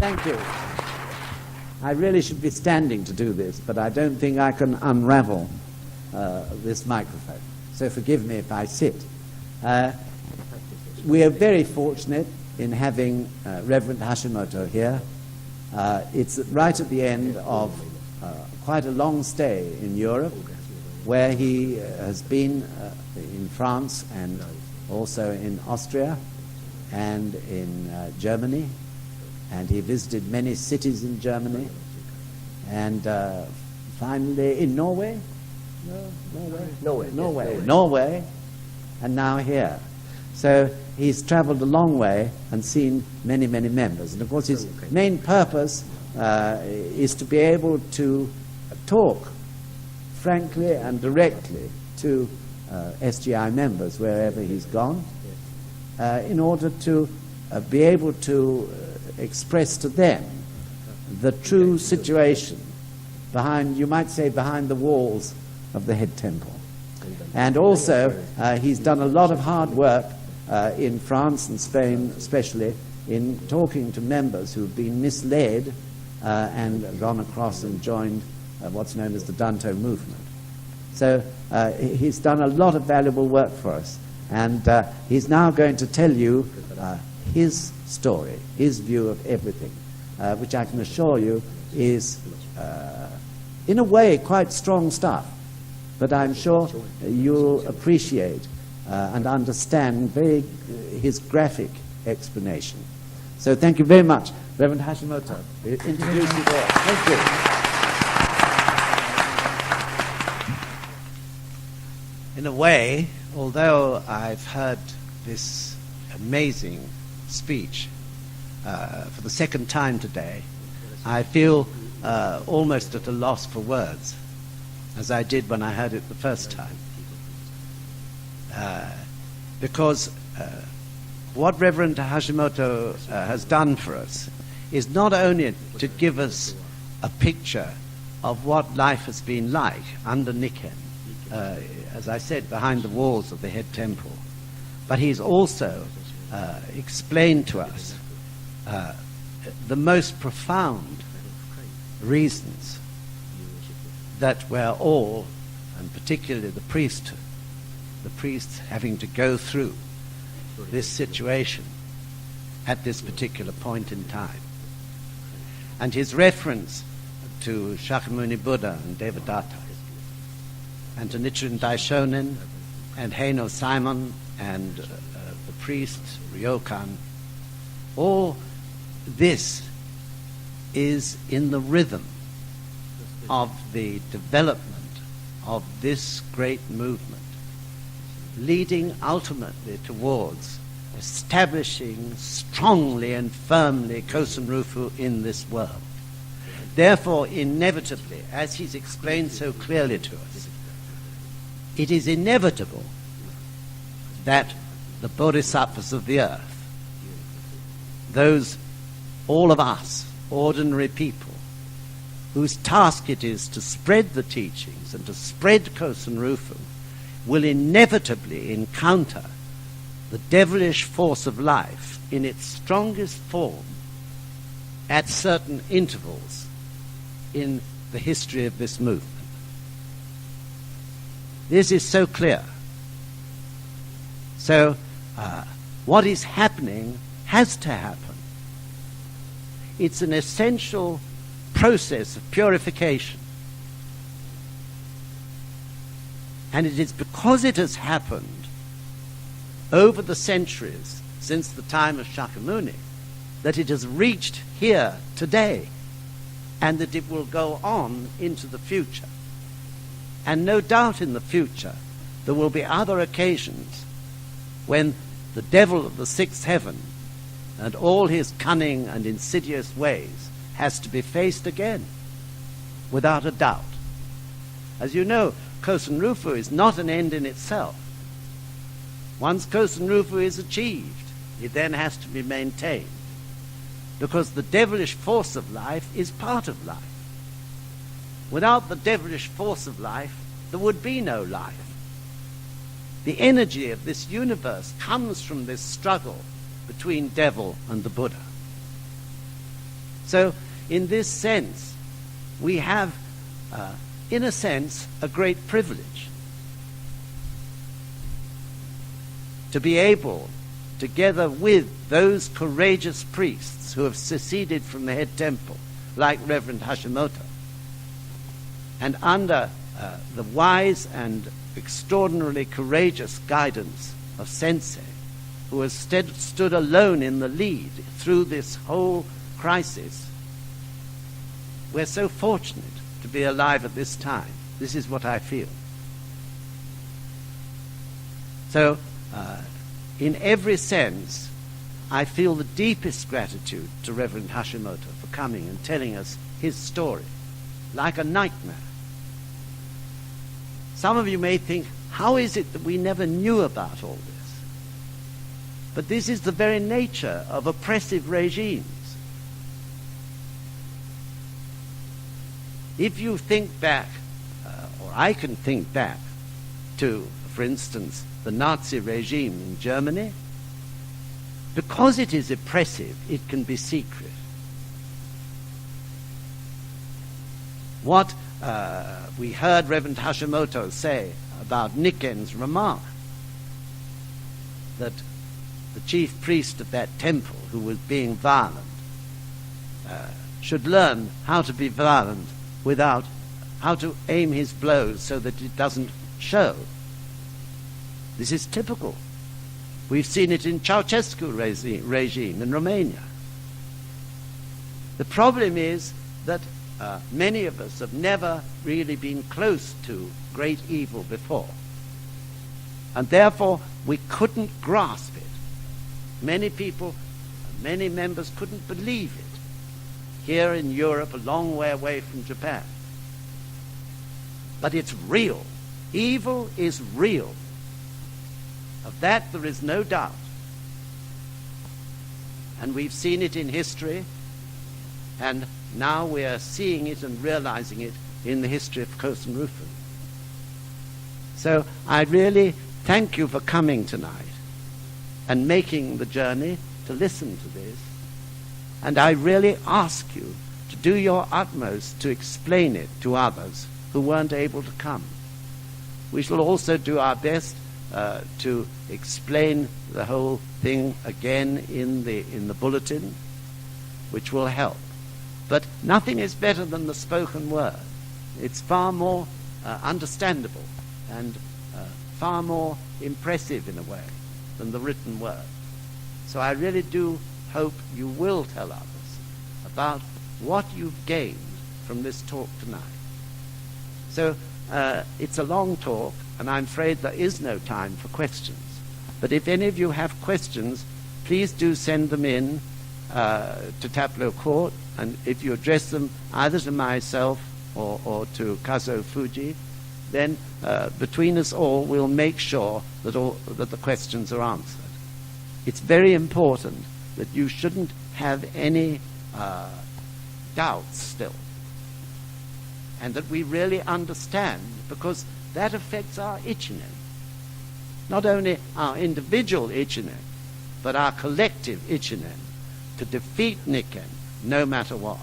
Thank you. I really should be standing to do this, but I don't think I can unravel this microphone. So forgive me if I sit. We are very fortunate in having Reverend Hashimoto here. It's right at the end of quite a long stay in Europe, where he has been in France and also in Austria and in Germany, and he visited many cities in Germany, and finally in Norway, Norway, and now here. So he's traveled a long way and seen many, many members. And of course his main purpose is to be able to talk frankly and directly to SGI members wherever he's gone, in order to be able to express to them the true situation behind, you might say, behind the walls of the head temple. And also he's done a lot of hard work in France and Spain especially in talking to members who've been misled and gone across and joined what's known as the Danto movement. So he's done a lot of valuable work for us, and he's now going to tell you his story, his view of everything, which I can assure you is in a way quite strong stuff, but I'm sure you'll appreciate and understand his graphic explanation. So thank you very much. Reverend Hashimoto, introduce you there. Thank you. In a way, although I've heard this amazing speech for the second time today, I feel almost at a loss for words, as I did when I heard it the first time. Because what Reverend Hashimoto has done for us is not only to give us a picture of what life has been like under Nikken, as I said, behind the walls of the head temple, but he's also explained to us the most profound reasons that we're all, and particularly the priesthood, the priests having to go through this situation at this particular point in time. And his reference to Shakyamuni Buddha and Devadatta, and to Nichiren Daishonin and Heino Simon and the priest Ryokan, all this is in the rhythm of the development of this great movement, leading ultimately towards establishing strongly and firmly Kosen Rufu in this world. Therefore, inevitably, as he's explained so clearly to us, it is inevitable that the bodhisattvas of the earth, those, all of us, ordinary people, whose task it is to spread the teachings and to spread Kosen Rufu, will inevitably encounter the devilish force of life in its strongest form at certain intervals in the history of this movement. This is so clear. So what is happening has to happen. It's an essential process of purification. And it is because it has happened over the centuries since the time of Shakyamuni that it has reached here today, and that it will go on into the future. And no doubt in the future there will be other occasions when the devil of the sixth heaven and all his cunning and insidious ways has to be faced again, without a doubt. As you know, Kosen Rufu is not an end in itself. Once Kosen Rufu is achieved, it then has to be maintained, because the devilish force of life is part of life. Without the devilish force of life, there would be no life. The energy of this universe comes from this struggle between devil and the Buddha. So in this sense, we have, in a sense, a great privilege to be able, together with those courageous priests who have seceded from the head temple, like Reverend Hashimoto, and under the wise and extraordinarily courageous guidance of Sensei, who has stood alone in the lead through this whole crisis. We're so fortunate to be alive at this time. This is what I feel. So, in every sense, I feel the deepest gratitude to Reverend Hashimoto for coming and telling us his story, like a nightmare. Some of you may think, how is it that we never knew about all this? But this is the very nature of oppressive regimes. If you think back, or I can think back to, for instance, the Nazi regime in Germany, because it is oppressive, it can be secret. What we heard Reverend Hashimoto say about Nikken's remark, that the chief priest of that temple, who was being violent, should learn how to be violent without, how to aim his blows so that it doesn't show. This is typical. We've seen it in Ceausescu regime in Romania. The problem is that many of us have never really been close to great evil before. And therefore, we couldn't grasp it. Many people, many members couldn't believe it. Here in Europe, a long way away from Japan. But it's real. Evil is real. Of that there is no doubt. And we've seen it in history, and now we are seeing it and realizing it in the history of Kosen Rufen. So I really thank you for coming tonight and making the journey to listen to this. And I really ask you to do your utmost to explain it to others who weren't able to come. We shall also do our best to explain the whole thing again in the bulletin, which will help. But nothing is better than the spoken word. It's far more understandable and far more impressive in a way than the written word. So I really do hope you will tell others about what you've gained from this talk tonight. So it's a long talk, and I'm afraid there is no time for questions. But if any of you have questions, please do send them in to Taplow Court, and if you address them either to myself or to Kazo Fuji, then between us all we'll make sure that the questions are answered. It's very important that you shouldn't have any doubts still, and that we really understand, because that affects our Ichinen. Not only our individual Ichinen, but our collective Ichinen, to defeat Nikken, no matter what.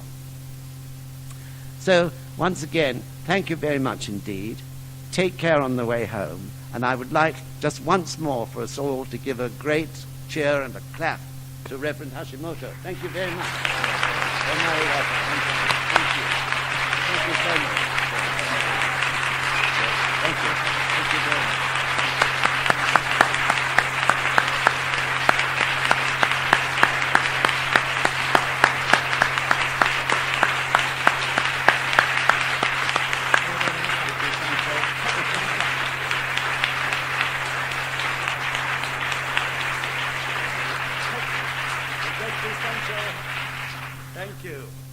So, once again, thank you very much indeed. Take care on the way home, and I would like just once more for us all to give a great cheer and a clap to Reverend Hashimoto. Thank you very much. You're very welcome. Thank you. Thank you so much. Thank you. Thank you very much. Thank you.